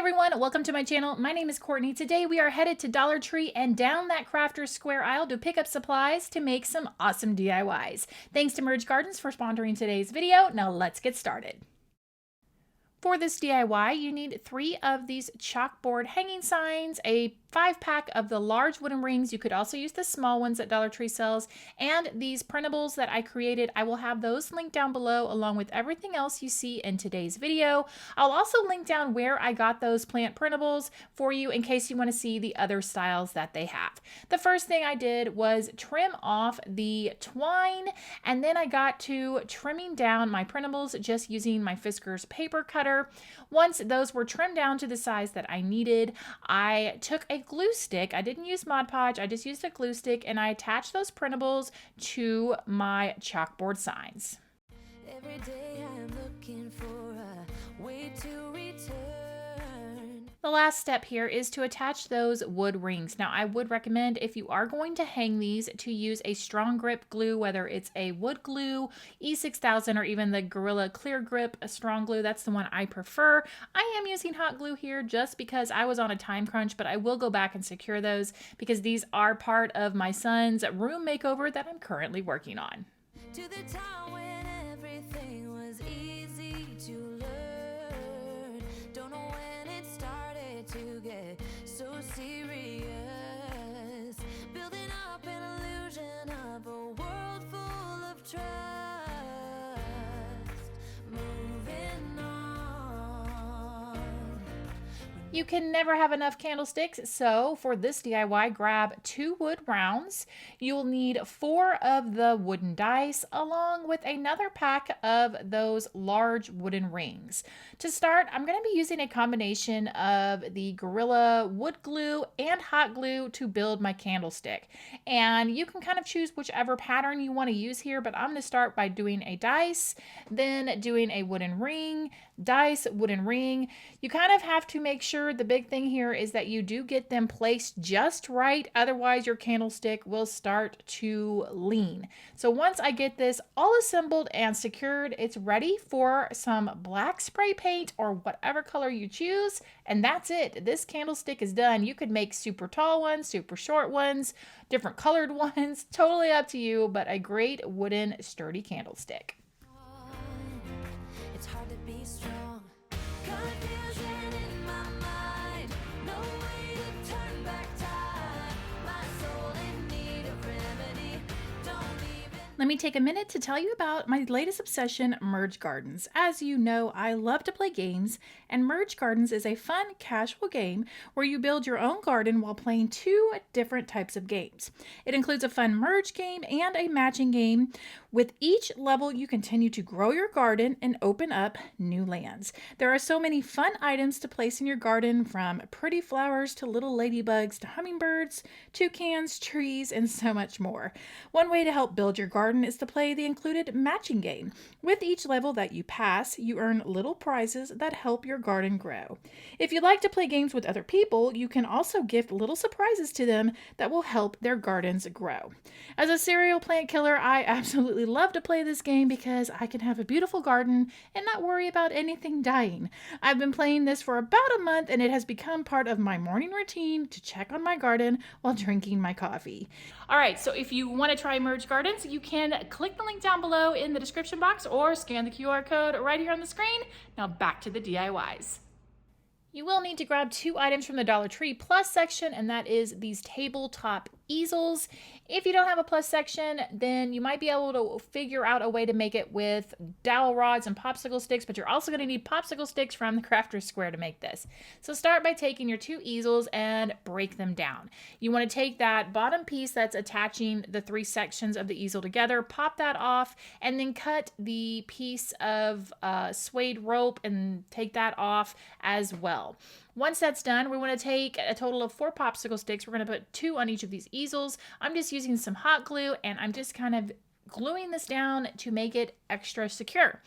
everyone, welcome to my channel. My name is Courtney. Today we are headed to Dollar Tree and down that Crafter's Square aisle to pick up supplies to make some awesome DIYs. Thanks to Merge Gardens for sponsoring today's video. Now let's get started. For this DIY, you need 3 of these chalkboard hanging signs, a 5-pack of the large wooden rings. You could also use the small ones that Dollar Tree sells, and these printables that I created. I will have those linked down below along with everything else you see in today's video. I'll also link down where I got those plant printables for you in case you want to see the other styles that they have. The first thing I did was trim off the twine, and then I got to trimming down my printables just using my Fiskars paper cutter. Once those were trimmed down to the size that I needed, I took a glue stick. I didn't use Mod Podge, I just used a glue stick, and I attached those printables to my chalkboard signs. Every day I'm looking for a way to return. The last step here is to attach those wood rings. Now, I would recommend, if you are going to hang these, to use a strong grip glue, whether it's a wood glue, E6000, or even the Gorilla Clear Grip strong glue. That's the one I prefer. I am using hot glue here just because I was on a time crunch, but I will go back and secure those because these are part of my son's room makeover that I'm currently working on. To the town when everything was easy to learn. Don't know when it started to get so serious. Building up an illusion of a world full of trust. Moving on. You can never have enough candlesticks, so for this DIY, grab 2 wood rounds. You'll need 4 of the wooden dice along with another pack of those large wooden rings. To start, I'm going to be using a combination of the Gorilla wood glue and hot glue to build my candlestick. And you can kind of choose whichever pattern you want to use here, but I'm going to start by doing a dice, then doing a wooden ring, dice, wooden ring. You kind of have to make sure, the big thing here is that you do get them placed just right, otherwise your candlestick will start to lean. So once I get this all assembled and secured, it's ready for some black spray paint or whatever color you choose, and that's it. This candlestick is done. You could make super tall ones, super short ones, different colored ones, totally up to you, but a great wooden sturdy candlestick. It's hard to be strong. Confusion in my mind. No way to turn back time. My soul in need of remedy. Don't even. Let me take a minute to tell you about my latest obsession, Merge Gardens. As you know, I love to play games, and Merge Gardens is a fun, casual game where you build your own garden while playing 2 different types of games. It includes a fun merge game and a matching game. With each level, you continue to grow your garden and open up new lands. There are so many fun items to place in your garden, from pretty flowers to little ladybugs to hummingbirds, toucans, trees, and so much more. One way to help build your garden is to play the included matching game. With each level that you pass, you earn little prizes that help your garden grow. If you like to play games with other people, you can also gift little surprises to them that will help their gardens grow. As a serial plant killer, I absolutely love to play this game because I can have a beautiful garden and not worry about anything dying. I've been playing this for about a month, and it has become part of my morning routine to check on my garden while drinking my coffee. All right, so if you want to try Merge Gardens, you can click the link down below in the description box or scan the QR code right here on the screen. Now back to the DIYs. You will need to grab 2 items from the Dollar Tree Plus section, and that is these tabletop easels. If you don't have a plus section, then you might be able to figure out a way to make it with dowel rods and popsicle sticks, but you're also going to need popsicle sticks from the Crafter's Square to make this. So start by taking your 2 easels and break them down. You want to take that bottom piece that's attaching the 3 sections of the easel together, pop that off, and then cut the piece of suede rope and take that off as well. Once that's done, we want to take a total of 4 popsicle sticks. We're going to put 2 on each of these easels. I'm just using some hot glue, and I'm just kind of gluing this down to make it extra secure.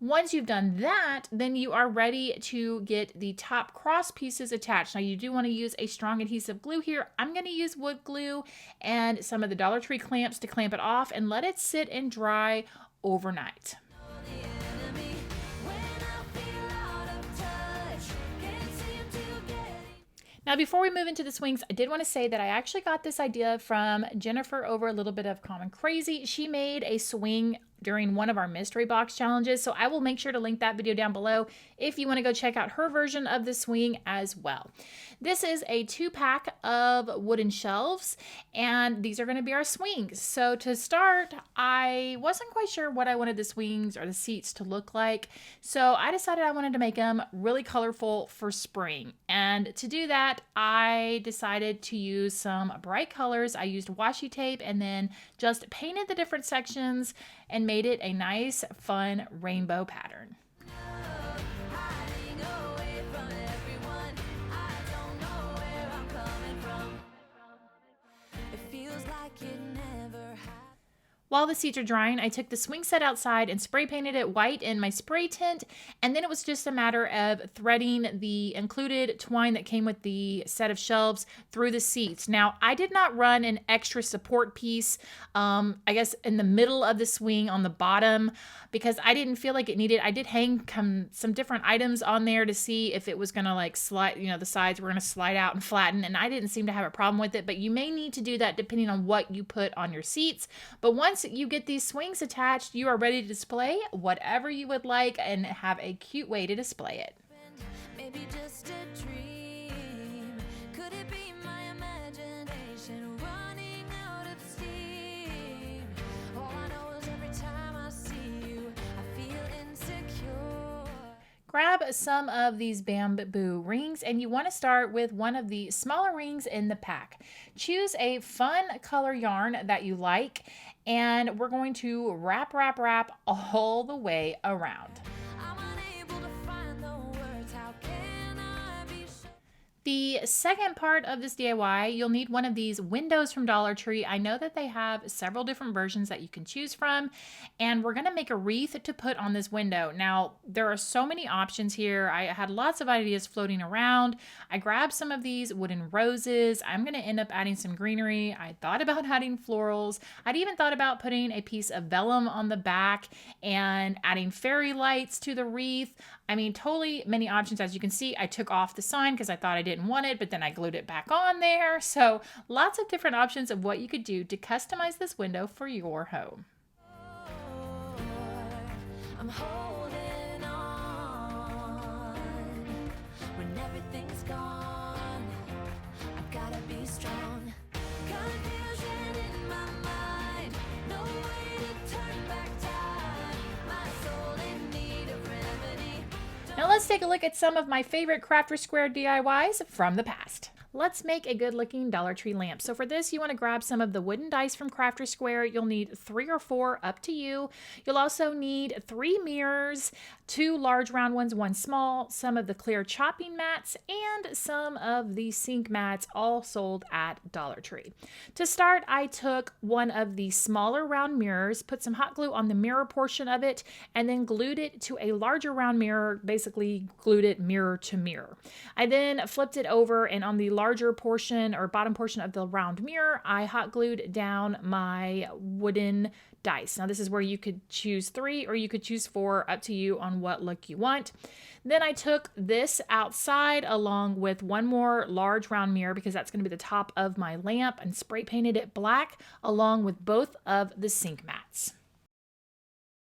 Once you've done that, then you are ready to get the top cross pieces attached. Now, you do want to use a strong adhesive glue here. I'm going to use wood glue and some of the Dollar Tree clamps to clamp it off and let it sit and dry overnight. When I feel out of touch, can't seem to Now, before we move into the swings, I did want to say that I actually got this idea from Jennifer over a little bit of Common Crazy. She made a swing during one of our mystery box challenges, so I will make sure to link that video down below if you want to go check out her version of the swing as well. This is a 2-pack of wooden shelves, and these are going to be our swings. So to start, I wasn't quite sure what I wanted the swings or the seats to look like, so I decided I wanted to make them really colorful for spring. And to do that, I decided to use some bright colors. I used washi tape and then just painted the different sections and made it a nice, fun rainbow pattern. While the seats are drying, I took the swing set outside and spray painted it white in my spray tint, and then it was just a matter of threading the included twine that came with the set of shelves through the seats. Now, I did not run an extra support piece, I guess in the middle of the swing on the bottom, because I didn't feel like it needed. I did hang some different items on there to see if it was going to like slide, the sides were going to slide out and flatten, and I didn't seem to have a problem with it, but you may need to do that depending on what you put on your seats. But once you get these swings attached, you are ready to display whatever you would like and have a cute way to display it. Maybe just a dream. Could it be my imagination running out of steam? All I know is every time I see you, I feel insecure. Grab some of these bamboo rings, and you want to start with one of the smaller rings in the pack. Choose a fun color yarn that you like, and we're going to wrap all the way around. I'm unable to find the words. How can I be sure? The second part of this DIY, you'll need one of these windows from Dollar Tree. I know that they have several different versions that you can choose from, and we're going to make a wreath to put on this window. Now, there are so many options here. I had lots of ideas floating around. I grabbed some of these wooden roses. I'm going to end up adding some greenery. I thought about adding florals. I'd even thought about putting a piece of vellum on the back and adding fairy lights to the wreath. I mean, totally many options. As you can see, I took off the sign because I thought I didn't want it, but then I glued it back on there. So lots of different options of what you could do to customize this window for your home. I'm holding on when everything's gone. I've gotta be strong. Confusion in my mind, no way to turn back time. My soul in need of remedy. Now let's take a look at some of my favorite Crafter Square DIYs from the past. Let's make a good looking Dollar Tree lamp. So for this, you want to grab some of the wooden dice from Crafter Square. You'll need 3 or 4, up to you. You'll also need 3 mirrors, 2 large round ones, 1 small, some of the clear chopping mats, and some of the sink mats, all sold at Dollar Tree. To start, I took one of the smaller round mirrors, put some hot glue on the mirror portion of it, and then glued it to a larger round mirror, basically glued it mirror to mirror. I then flipped it over, and on the larger portion or bottom portion of the round mirror, I hot glued down my wooden dice. Now this is where you could choose 3 or you could choose 4, up to you on what look you want. Then I took this outside along with one more large round mirror, because that's going to be the top of my lamp, and spray painted it black along with both of the sink mats.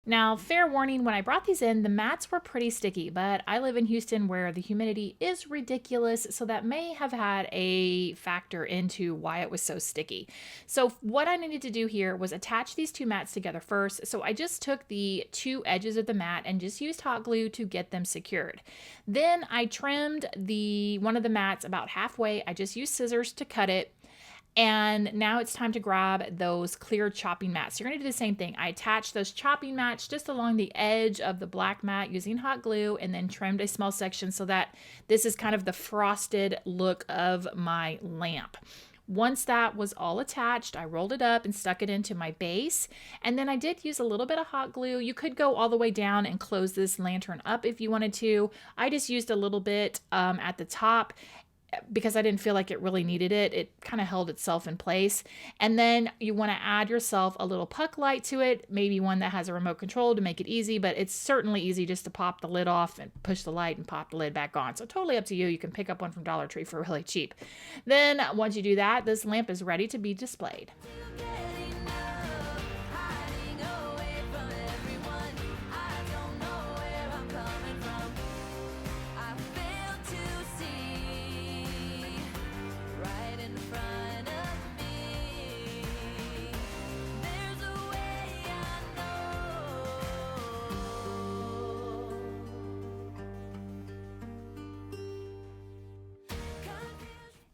Now, fair warning, when I brought these in, the mats were pretty sticky, but I live in Houston where the humidity is ridiculous, so that may have had a factor into why it was so sticky. So what I needed to do here was attach these 2 mats together first. So I just took the 2 edges of the mat and just used hot glue to get them secured. Then I trimmed one of the mats about halfway. I just used scissors to cut it. And now it's time to grab those clear chopping mats. You're going to do the same thing. I attached those chopping mats just along the edge of the black mat using hot glue, and then trimmed a small section so that this is kind of the frosted look of my lamp. Once that was all attached, I rolled it up and stuck it into my base. And then I did use a little bit of hot glue. You could go all the way down and close this lantern up if you wanted to. I just used a little bit at the top. because I didn't feel like it really needed it. It kind of held itself in place. And then you want to add yourself a little puck light to it, maybe one that has a remote control to make it easy, but it's certainly easy just to pop the lid off and push the light and pop the lid back on. So totally up to you. You can pick up one from Dollar Tree for really cheap. Then once you do that, this lamp is ready to be displayed.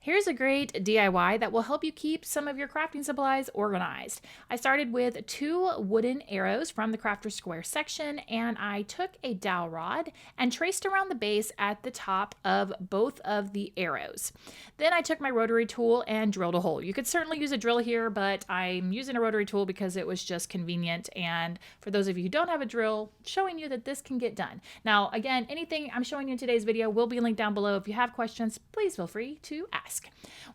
Here's a great DIY that will help you keep some of your crafting supplies organized. I started with 2 wooden arrows from the Crafter's Square section, and I took a dowel rod and traced around the base at the top of both of the arrows. Then I took my rotary tool and drilled a hole. You could certainly use a drill here, but I'm using a rotary tool because it was just convenient. And for those of you who don't have a drill, showing you that this can get done. Now, again, anything I'm showing you in today's video will be linked down below. If you have questions, please feel free to ask.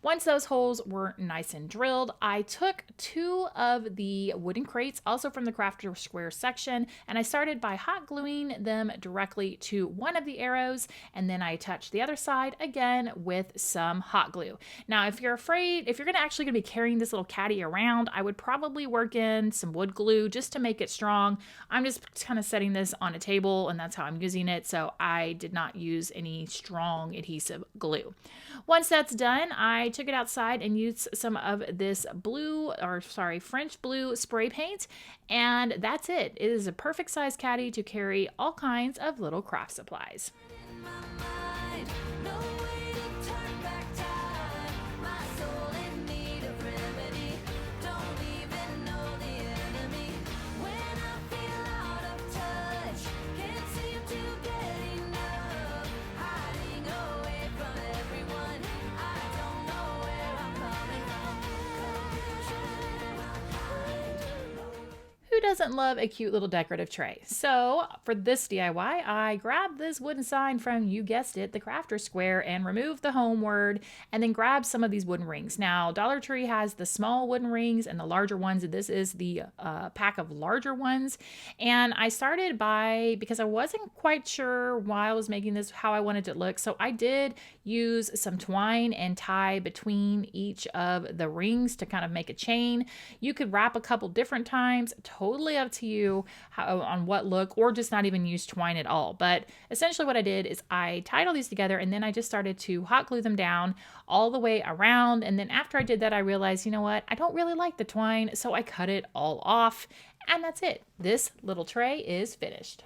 Once those holes were nice and drilled, I took 2 of the wooden crates, also from the Crafter's Square section, and I started by hot gluing them directly to one of the arrows, and then I attached the other side again with some hot glue. Now, if you're actually going to be carrying this little caddy around, I would probably work in some wood glue just to make it strong. I'm just kind of setting this on a table, and that's how I'm using it, so I did not use any strong adhesive glue. Once that's done, I took it outside and used some of this French blue spray paint, and that's it. It is a perfect size caddy to carry all kinds of little craft supplies. Who doesn't love a cute little decorative tray? So for this DIY, I grabbed this wooden sign from, you guessed it, the Crafter's Square, and removed the home word, and then grabbed some of these wooden rings. Now, Dollar Tree has the small wooden rings and the larger ones, and this is the pack of larger ones. And I started because I wasn't quite sure while I was making this how I wanted it to look, so I did use some twine and tie between each of the rings to kind of make a chain. You could wrap a couple different times, totally up to you on what look, or just not even use twine at all. But essentially what I did is I tied all these together, and then I just started to hot glue them down all the way around. And then after I did that, I realized, you know what, I don't really like the twine, so I cut it all off, and that's it. This little tray is finished.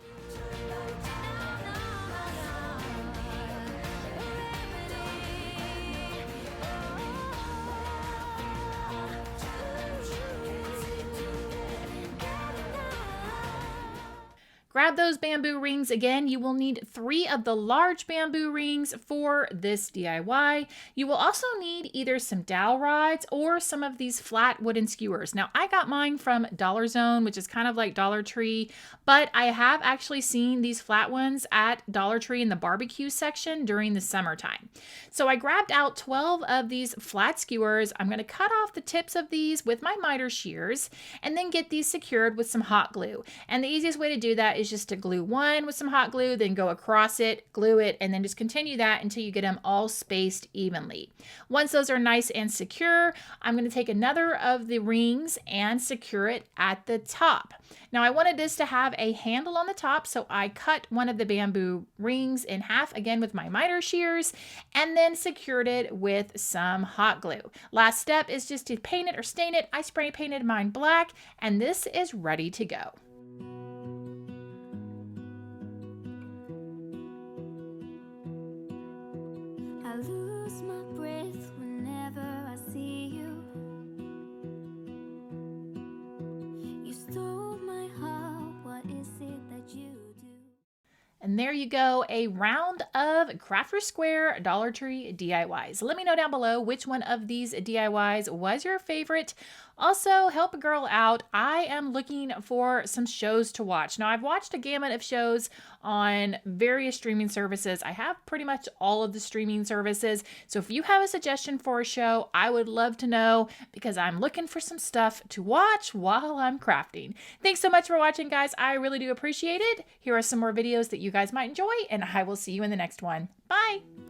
Grab those bamboo rings. Again, you will need 3 of the large bamboo rings for this DIY. You will also need either some dowel rods or some of these flat wooden skewers. Now, I got mine from Dollar Zone, which is kind of like Dollar Tree, but I have actually seen these flat ones at Dollar Tree in the barbecue section during the summertime. So I grabbed out 12 of these flat skewers. I'm going to cut off the tips of these with my miter shears and then get these secured with some hot glue. And the easiest way to do that is just to glue one with some hot glue, then go across it, glue it, and then just continue that until you get them all spaced evenly. Once those are nice and secure, I'm going to take another of the rings and secure it at the top. Now I wanted this to have a handle on the top, so I cut one of the bamboo rings in half, again with my miter shears, and then secured it with some hot glue. Last step is just to paint it or stain it. I spray painted mine black, and this is ready to go. I lose my breath whenever I see you. You stole my heart, what is it that you do? And there you go, a round of Crafter's Square Dollar Tree DIYs. Let me know down below which one of these DIYs was your favorite. Also, help a girl out. I am looking for some shows to watch. Now, I've watched a gamut of shows on various streaming services. I have pretty much all of the streaming services. So if you have a suggestion for a show, I would love to know because I'm looking for some stuff to watch while I'm crafting. Thanks so much for watching, guys. I really do appreciate it. Here are some more videos that you guys might enjoy, and I will see you in the next one. Bye!